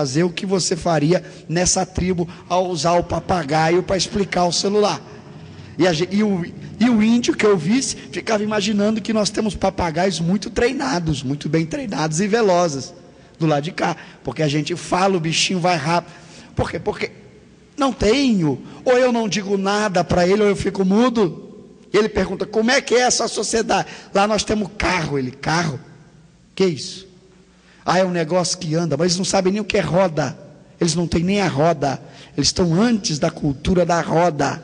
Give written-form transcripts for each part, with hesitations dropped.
fazer o que você faria nessa tribo ao usar o papagaio para explicar o celular. E o índio que eu visse ficava imaginando que nós temos papagaios muito treinados, muito bem treinados e velozes do lado de cá, porque a gente fala, o bichinho vai rápido. Por quê? Porque não tenho, ou eu não digo nada para ele, ou eu fico mudo. E ele pergunta, como é que é essa sociedade? Lá nós temos carro. Ele, carro? Que isso? Ah, é um negócio que anda, mas eles não sabem nem o que é roda. Eles não têm nem a roda. Eles estão antes da cultura da roda.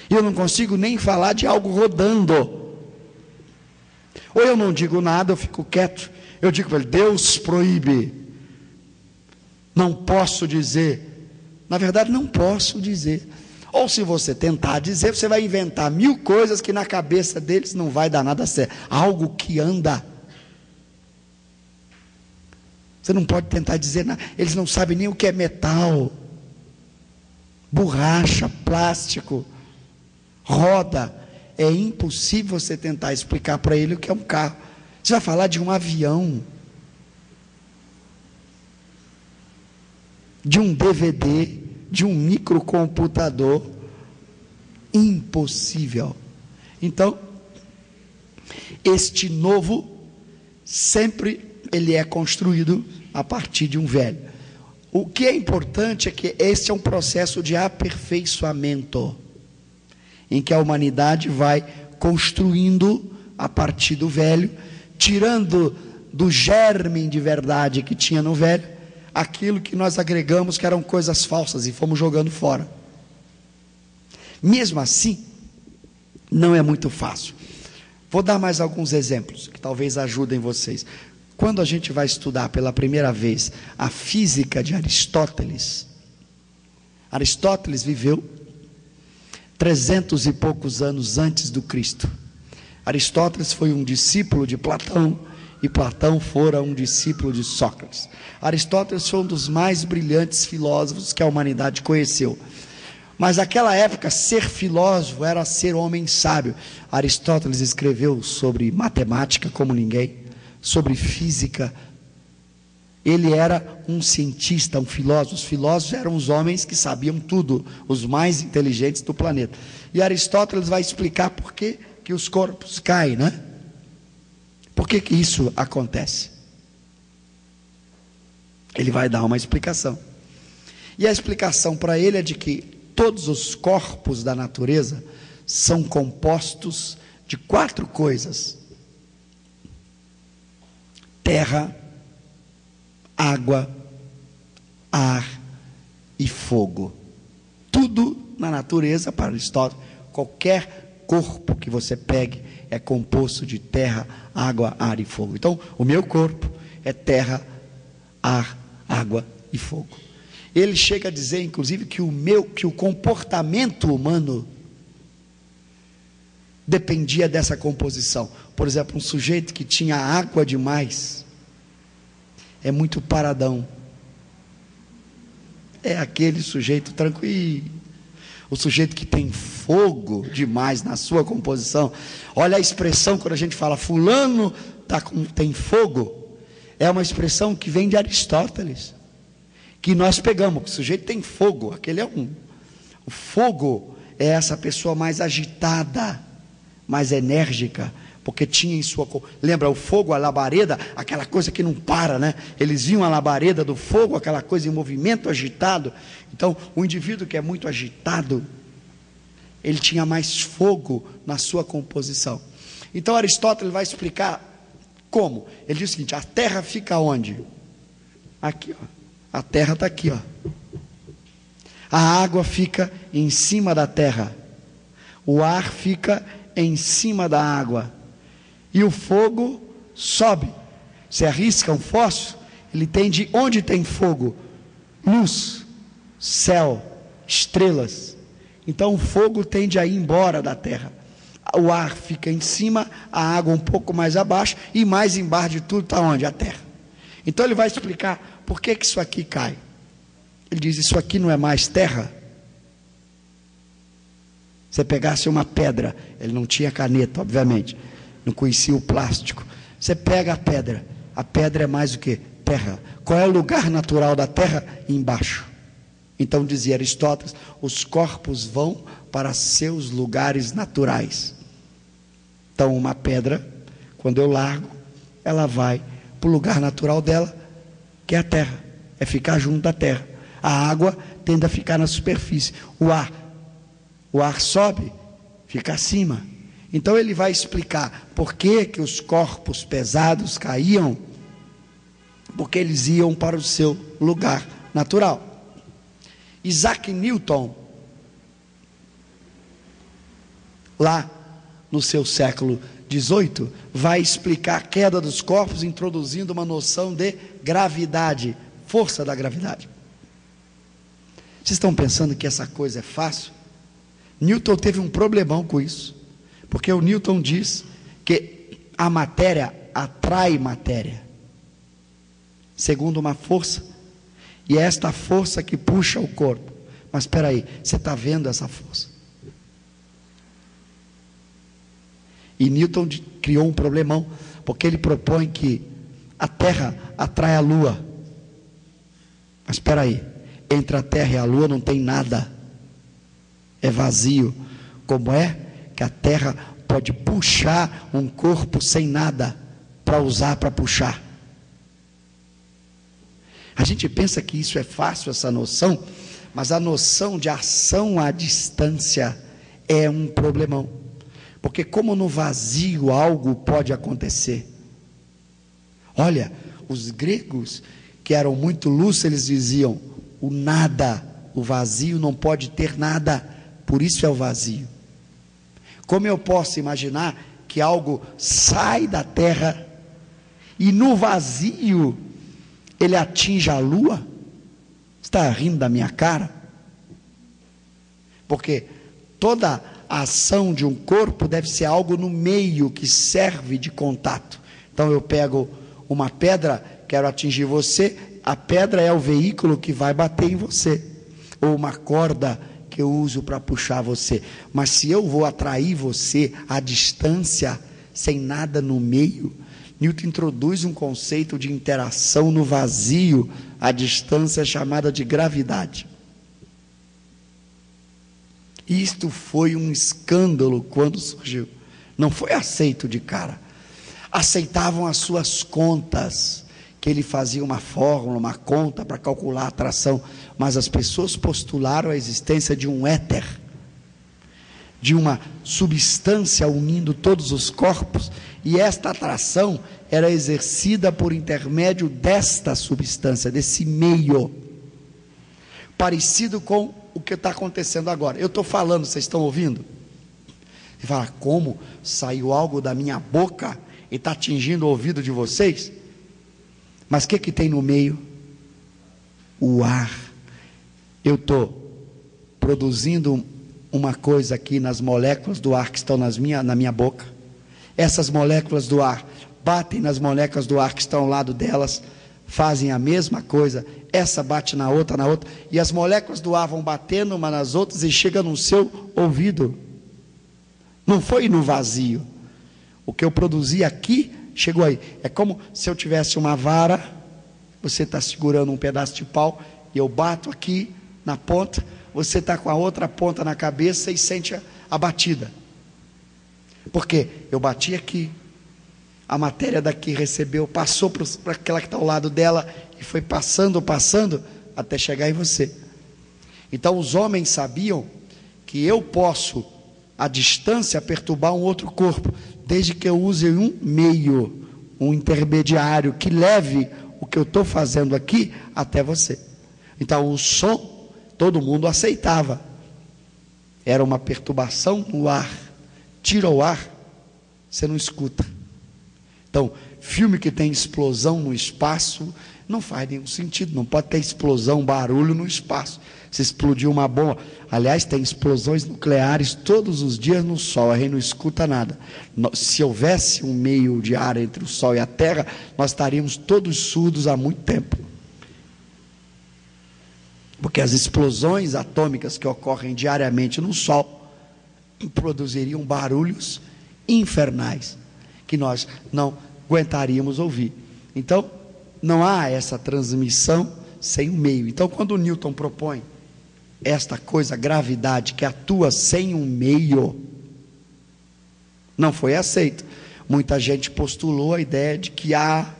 E eu não consigo nem falar de algo rodando. Ou eu não digo nada, eu fico quieto. Eu digo para ele, Deus proíbe. Não posso dizer. Na verdade, não posso dizer. Ou se você tentar dizer, você vai inventar 1000 coisas que na cabeça deles não vai dar nada certo. Algo que anda. Você não pode tentar dizer nada. Eles não sabem nem o que é metal, borracha, plástico, roda. É impossível você tentar explicar para ele o que é um carro. Você vai falar de um avião, de um DVD, de um microcomputador. Impossível. Então, este novo sempre ele é construído a partir de um velho. O que é importante é que este é um processo de aperfeiçoamento, em que a humanidade vai construindo a partir do velho, tirando do germe de verdade que tinha no velho, aquilo que nós agregamos que eram coisas falsas e fomos jogando fora. Mesmo assim, não é muito fácil. Vou dar mais alguns exemplos que talvez ajudem vocês. Quando a gente vai estudar pela primeira vez a física de Aristóteles, Aristóteles viveu 300 e poucos anos antes do Cristo. Aristóteles foi um discípulo de Platão, e Platão fora um discípulo de Sócrates. Aristóteles foi um dos mais brilhantes filósofos que a humanidade conheceu. Mas naquela época, ser filósofo era ser homem sábio. Aristóteles escreveu sobre matemática como ninguém, sobre física. Ele era um cientista, um filósofo. Os filósofos eram os homens que sabiam tudo, os mais inteligentes do planeta. E Aristóteles vai explicar por que os corpos caem, né? Por que isso acontece? Ele vai dar uma explicação. E a explicação para ele é de que todos os corpos da natureza são compostos de 4 coisas: terra, água, ar e fogo. Tudo na natureza, para Aristóteles, qualquer corpo que você pegue é composto de terra, água, ar e fogo. Então, o meu corpo é terra, ar, água e fogo. Ele chega a dizer, inclusive, que o comportamento humano dependia dessa composição. Por exemplo, um sujeito que tinha água demais é muito paradão. É aquele sujeito tranquilo. O sujeito que tem fogo demais na sua composição. Olha a expressão quando a gente fala fulano tem fogo. É uma expressão que vem de Aristóteles, que nós pegamos. O sujeito tem fogo. Aquele é o fogo é essa pessoa mais agitada, mais enérgica, porque tinha em sua... Lembra o fogo, a labareda, aquela coisa que não para, né? Eles viam a labareda do fogo, aquela coisa em movimento agitado. Então, o indivíduo que é muito agitado, ele tinha mais fogo na sua composição. Então, Aristóteles vai explicar como. Ele diz o seguinte: a terra fica onde? Aqui, ó. A terra está aqui, ó. A água fica em cima da terra. O ar fica em cima da água. E o fogo sobe. Você arrisca um fósforo, ele tem de onde tem fogo? Luz, céu, estrelas. Então o fogo tende a ir embora da terra. O ar fica em cima, a água um pouco mais abaixo, e mais embaixo de tudo está onde? A terra. Então ele vai explicar por que isso aqui cai. Ele diz: isso aqui não é mais terra? Você pegasse uma pedra, ele não tinha caneta, obviamente, não conhecia o plástico. Você pega a pedra A pedra é mais do que terra. Qual é o lugar natural da terra? Embaixo. Então dizia Aristóteles, os corpos vão para seus lugares naturais. Então uma pedra, quando eu largo, ela vai para o lugar natural dela, que é a terra, é ficar junto da terra. A água tende a ficar na superfície, o ar sobe, fica acima. Então ele vai explicar por que os corpos pesados caíam, porque eles iam para o seu lugar natural. Isaac Newton, lá no seu século XVIII, vai explicar a queda dos corpos, introduzindo uma noção de gravidade, força da gravidade. Vocês estão pensando que essa coisa é fácil? Newton teve um problemão com isso, porque o Newton diz que a matéria atrai matéria, segundo uma força, e é esta força que puxa o corpo. Mas espera aí, você está vendo essa força? E Newton criou um problemão, porque ele propõe que a Terra atrai a Lua. Mas espera aí, entre a Terra e a Lua não tem nada, é vazio. Como é que a Terra pode puxar um corpo sem nada para usar para puxar? A gente pensa que isso é fácil, essa noção, mas a noção de ação à distância é um problemão, porque como no vazio algo pode acontecer. Olha, os gregos que eram muito lúcidos, eles diziam, o nada, o vazio não pode ter nada, por isso é o vazio. Como eu posso imaginar que algo sai da terra e no vazio ele atinge a lua? Está rindo da minha cara? Porque toda a ação de um corpo deve ser algo no meio que serve de contato. Então eu pego uma pedra, quero atingir você, a pedra é o veículo que vai bater em você, ou uma corda que eu uso para puxar você. Mas se eu vou atrair você à distância, sem nada no meio, Newton introduz um conceito de interação no vazio, a distância chamada de gravidade. Isto foi um escândalo quando surgiu. Não foi aceito de cara. Aceitavam as suas contas, que ele fazia uma fórmula, uma conta para calcular a atração, mas as pessoas postularam a existência de um éter, de uma substância unindo todos os corpos, e esta atração era exercida por intermédio desta substância, desse meio, parecido com o que está acontecendo agora. Eu estou falando, vocês estão ouvindo? Você fala, como saiu algo da minha boca e está atingindo o ouvido de vocês? Mas o que tem no meio? O ar. Eu estou produzindo uma coisa aqui nas moléculas do ar que estão na minha boca. Essas moléculas do ar batem nas moléculas do ar que estão ao lado delas, fazem a mesma coisa. Essa bate na outra, e as moléculas do ar vão batendo umas nas outras e chegam no seu ouvido. Não foi no vazio. O que eu produzi aqui chegou aí. É como se eu tivesse uma vara, você está segurando um pedaço de pau, e eu bato aqui na ponta, você está com a outra ponta na cabeça e sente a batida. Por quê? Eu bati aqui, a matéria daqui recebeu, passou para aquela que está ao lado dela, e foi passando, até chegar em você. Então os homens sabiam que eu posso, à distância, perturbar um outro corpo, desde que eu use um meio, um intermediário, que leve o que eu estou fazendo aqui até você. Então o som, todo mundo aceitava, era uma perturbação no ar. Tira o ar, você não escuta. Então, filme que tem explosão no espaço, não faz nenhum sentido, não pode ter explosão, barulho no espaço. Se explodiu uma bomba, aliás, tem explosões nucleares todos os dias no Sol, a gente não escuta nada. Se houvesse um meio de ar entre o Sol e a Terra, nós estaríamos todos surdos há muito tempo. Porque as explosões atômicas que ocorrem diariamente no Sol produziriam barulhos infernais, que nós não aguentaríamos ouvir. Então, não há essa transmissão sem um meio. Então, quando o Newton propõe esta coisa, gravidade, que atua sem um meio, não foi aceito. Muita gente postulou a ideia de que há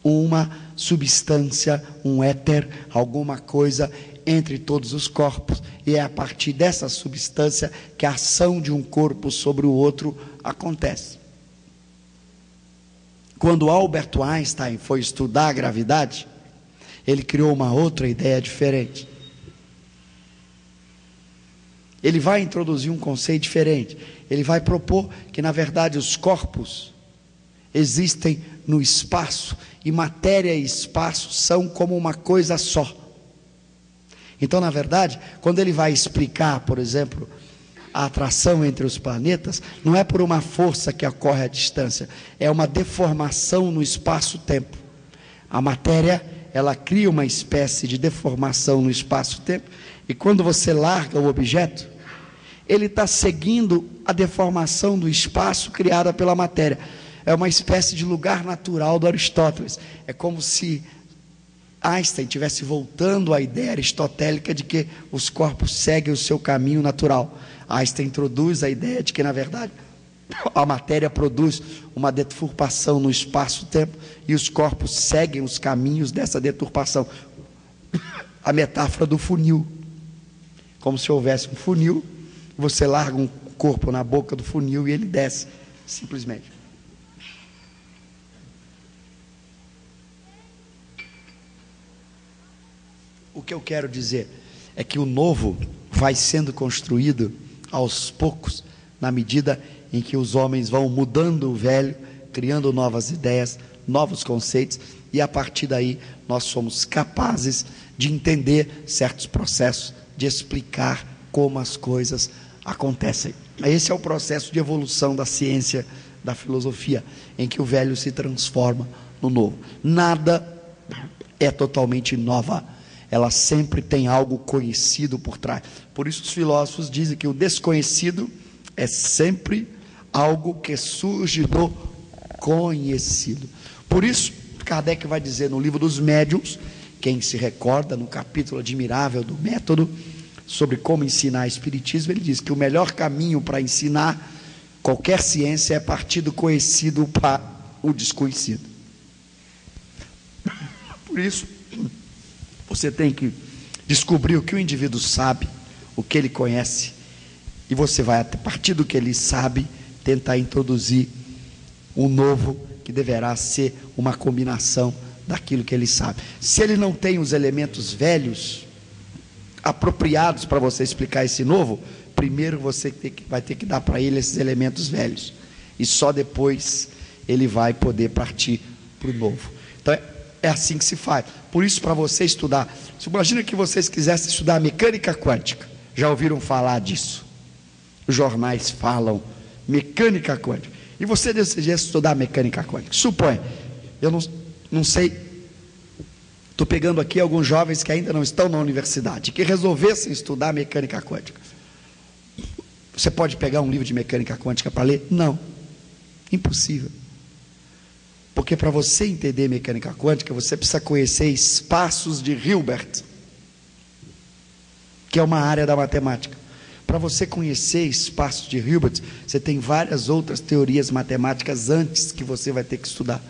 uma substância, um éter, alguma coisa entre todos os corpos, e é a partir dessa substância que a ação de um corpo sobre o outro acontece. Quando Albert Einstein foi estudar a gravidade, ele criou uma outra ideia diferente. Ele vai introduzir um conceito diferente. Ele vai propor que, na verdade, os corpos existem no espaço, e matéria e espaço são como uma coisa só. Então, na verdade, quando ele vai explicar, por exemplo, a atração entre os planetas, não é por uma força que ocorre à distância, é uma deformação no espaço-tempo. A matéria, ela cria uma espécie de deformação no espaço-tempo, e quando você larga o objeto, ele está seguindo a deformação do espaço criada pela matéria. É uma espécie de lugar natural do Aristóteles. É como se Einstein estivesse voltando à ideia aristotélica de que os corpos seguem o seu caminho natural. Einstein introduz a ideia de que, na verdade, a matéria produz uma deturpação no espaço-tempo e os corpos seguem os caminhos dessa deturpação. A metáfora do funil. Como se houvesse um funil, você larga um corpo na boca do funil e ele desce, simplesmente. O que eu quero dizer é que o novo vai sendo construído aos poucos, na medida em que os homens vão mudando o velho, criando novas ideias, novos conceitos, e a partir daí nós somos capazes de entender certos processos, de explicar como as coisas acontecem. Esse é o processo de evolução da ciência, da filosofia, em que o velho se transforma no novo. Nada é totalmente nova. Ela sempre tem algo conhecido por trás. Por isso os filósofos dizem que o desconhecido é sempre algo que surge do conhecido. Por isso, Kardec vai dizer no livro dos Médiuns, quem se recorda, no capítulo admirável do método, sobre como ensinar espiritismo, ele diz que o melhor caminho para ensinar qualquer ciência é partir do conhecido para o desconhecido. Por isso, você tem que descobrir o que o indivíduo sabe, o que ele conhece, e você vai, a partir do que ele sabe, tentar introduzir um novo que deverá ser uma combinação daquilo que ele sabe. Se ele não tem os elementos velhos apropriados para você explicar esse novo, primeiro você vai ter que dar para ele esses elementos velhos, e só depois ele vai poder partir para o novo. Então é assim que se faz. Por isso, para você estudar, imagina que vocês quisessem estudar mecânica quântica. Já ouviram falar disso? Os jornais falam mecânica quântica, e você decidisse estudar mecânica quântica. Suponha, eu não sei, estou pegando aqui alguns jovens que ainda não estão na universidade, que resolvessem estudar mecânica quântica. Você pode pegar um livro de mecânica quântica para ler? Não, impossível. Porque para você entender mecânica quântica, você precisa conhecer espaços de Hilbert, que é uma área da matemática. Para você conhecer espaços de Hilbert, você tem várias outras teorias matemáticas antes que você vai ter que estudar.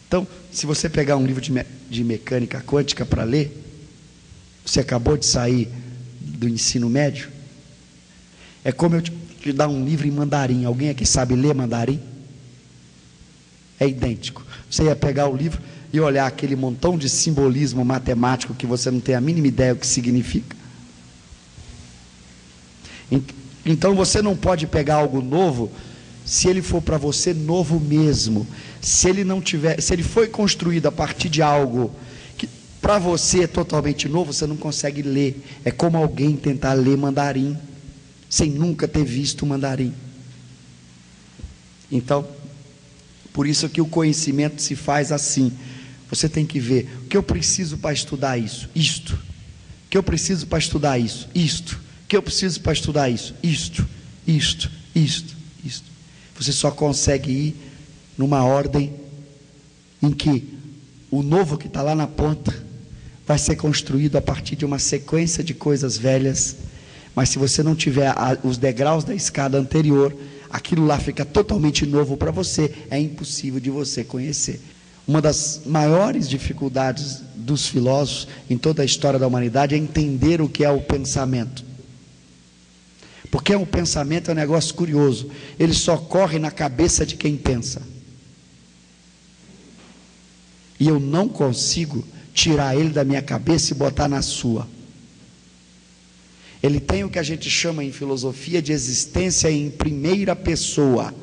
Então, se você pegar um livro de mecânica quântica para ler, você acabou de sair do ensino médio, é como eu te dar um livro em mandarim. Alguém aqui sabe ler mandarim? É idêntico. Você ia pegar o livro e olhar aquele montão de simbolismo matemático que você não tem a mínima ideia o que significa. Então você não pode pegar algo novo se ele for para você novo mesmo. Se ele foi construído a partir de algo que para você é totalmente novo, você não consegue ler. É como alguém tentar ler mandarim sem nunca ter visto mandarim. Então, por isso que o conhecimento se faz assim. Você tem que ver o que eu preciso para estudar isso, isto. O que eu preciso para estudar isso, isto. O que eu preciso para estudar isso, isto. Você só consegue ir numa ordem em que o novo que está lá na ponta vai ser construído a partir de uma sequência de coisas velhas, mas se você não tiver os degraus da escada anterior, aquilo lá fica totalmente novo para você, é impossível de você conhecer. Uma das maiores dificuldades dos filósofos em toda a história da humanidade é entender o que é o pensamento. Porque o pensamento é um negócio curioso, ele só corre na cabeça de quem pensa. E eu não consigo tirar ele da minha cabeça e botar na sua. Ele tem o que a gente chama em filosofia de existência em primeira pessoa.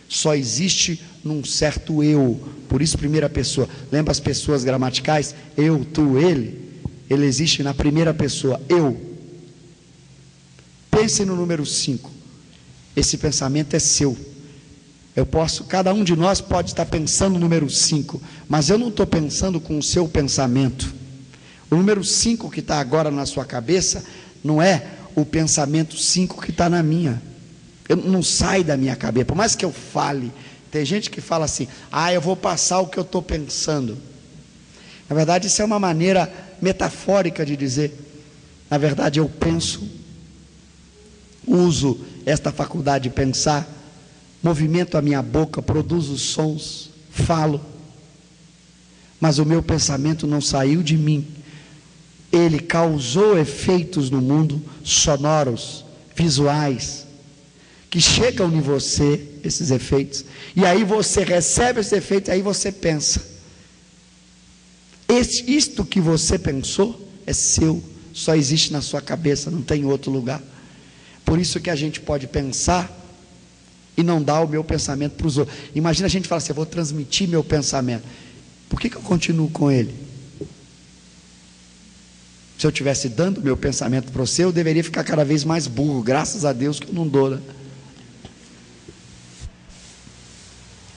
Só existe num certo eu, por isso primeira pessoa. Lembra as pessoas gramaticais? Eu, tu, ele. Ele existe na primeira pessoa, eu. Pense no número 5. Esse pensamento é seu. Cada um de nós pode estar pensando no número 5, mas eu não estou pensando com o seu pensamento. O número 5 que está agora na sua cabeça não é o pensamento 5 que está na minha. Não sai da minha cabeça, por mais que eu fale. Tem gente que fala assim, eu vou passar o que eu estou pensando. Na verdade, isso é uma maneira metafórica de dizer, na verdade eu penso, uso esta faculdade de pensar, movimento a minha boca, produzo sons, falo, mas o meu pensamento não saiu de mim. Ele causou efeitos no mundo, sonoros, visuais, que chegam em você, esses efeitos, e aí você recebe esses efeitos, aí você pensa. Isto que você pensou é seu, só existe na sua cabeça, não tem outro lugar. Por isso que a gente pode pensar e não dar o meu pensamento para os outros. Imagina a gente falar assim, eu vou transmitir meu pensamento. Por que eu continuo com ele? Se eu estivesse dando meu pensamento para você, eu deveria ficar cada vez mais burro. Graças a Deus que eu não dou, né?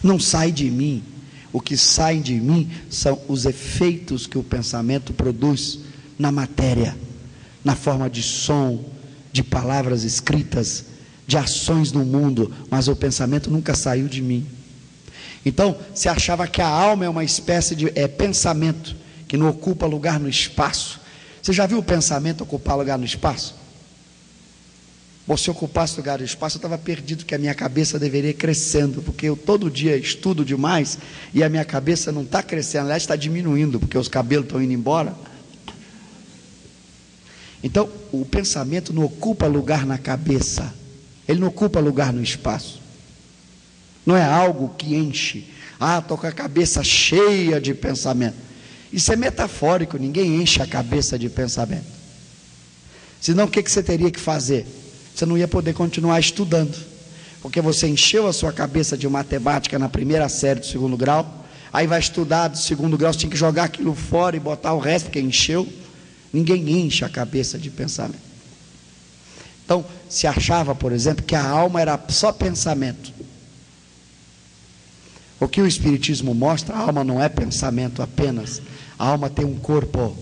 Não sai de mim. O que sai de mim são os efeitos que o pensamento produz na matéria, na forma de som, de palavras escritas, de ações no mundo, mas o pensamento nunca saiu de mim. Então, se achava que a alma é uma espécie de pensamento, que não ocupa lugar no espaço. Você já viu o pensamento ocupar lugar no espaço? Ou se ocupasse lugar no espaço, eu estava perdido, que a minha cabeça deveria ir crescendo, porque eu todo dia estudo demais, e a minha cabeça não está crescendo, aliás está diminuindo, porque os cabelos estão indo embora. Então, o pensamento não ocupa lugar na cabeça, ele não ocupa lugar no espaço, não é algo que enche, estou com a cabeça cheia de pensamento, isso é metafórico, ninguém enche a cabeça de pensamento, senão o que você teria que fazer? Você não ia poder continuar estudando, porque você encheu a sua cabeça de matemática na primeira série do segundo grau, aí vai estudar do segundo grau, você tinha que jogar aquilo fora e botar o resto, porque encheu. Ninguém enche a cabeça de pensamento. Então, se achava, por exemplo, que a alma era só pensamento. O que o Espiritismo mostra, a alma não é pensamento apenas. A alma tem um corpo,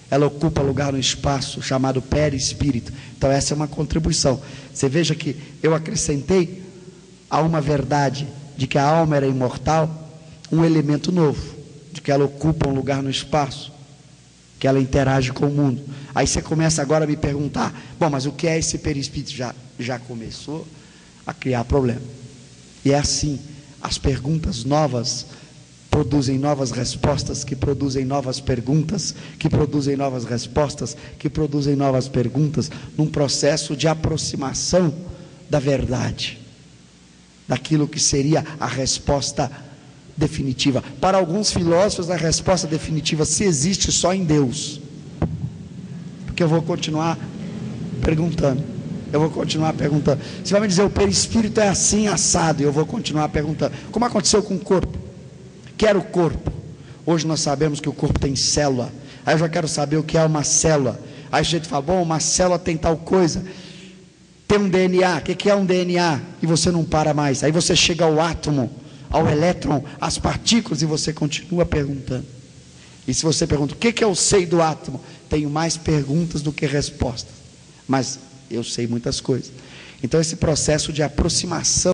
ela ocupa lugar no espaço, chamado perispírito. Então essa é uma contribuição. Você veja que eu acrescentei a uma verdade de que a alma era imortal, um elemento novo, de que ela ocupa um lugar no espaço, que ela interage com o mundo. Aí você começa agora a me perguntar, mas o que é esse perispírito? Já começou a criar problema. E é assim, as perguntas novas produzem novas respostas, que produzem novas perguntas, que produzem novas respostas, que produzem novas perguntas, num processo de aproximação da verdade, daquilo que seria a resposta definitiva. Para alguns filósofos, a resposta definitiva se existe só em Deus, porque eu vou continuar perguntando, você vai me dizer, o perispírito é assim, assado, e eu vou continuar perguntando, como aconteceu com o corpo? Quero o corpo. Hoje nós sabemos que o corpo tem célula. Aí eu já quero saber o que é uma célula. Aí a gente fala, uma célula tem tal coisa. Tem um DNA. O que é um DNA? E você não para mais. Aí você chega ao átomo, ao elétron, às partículas, e você continua perguntando. E se você pergunta, o que eu sei do átomo? Tenho mais perguntas do que respostas. Mas eu sei muitas coisas. Então esse processo de aproximação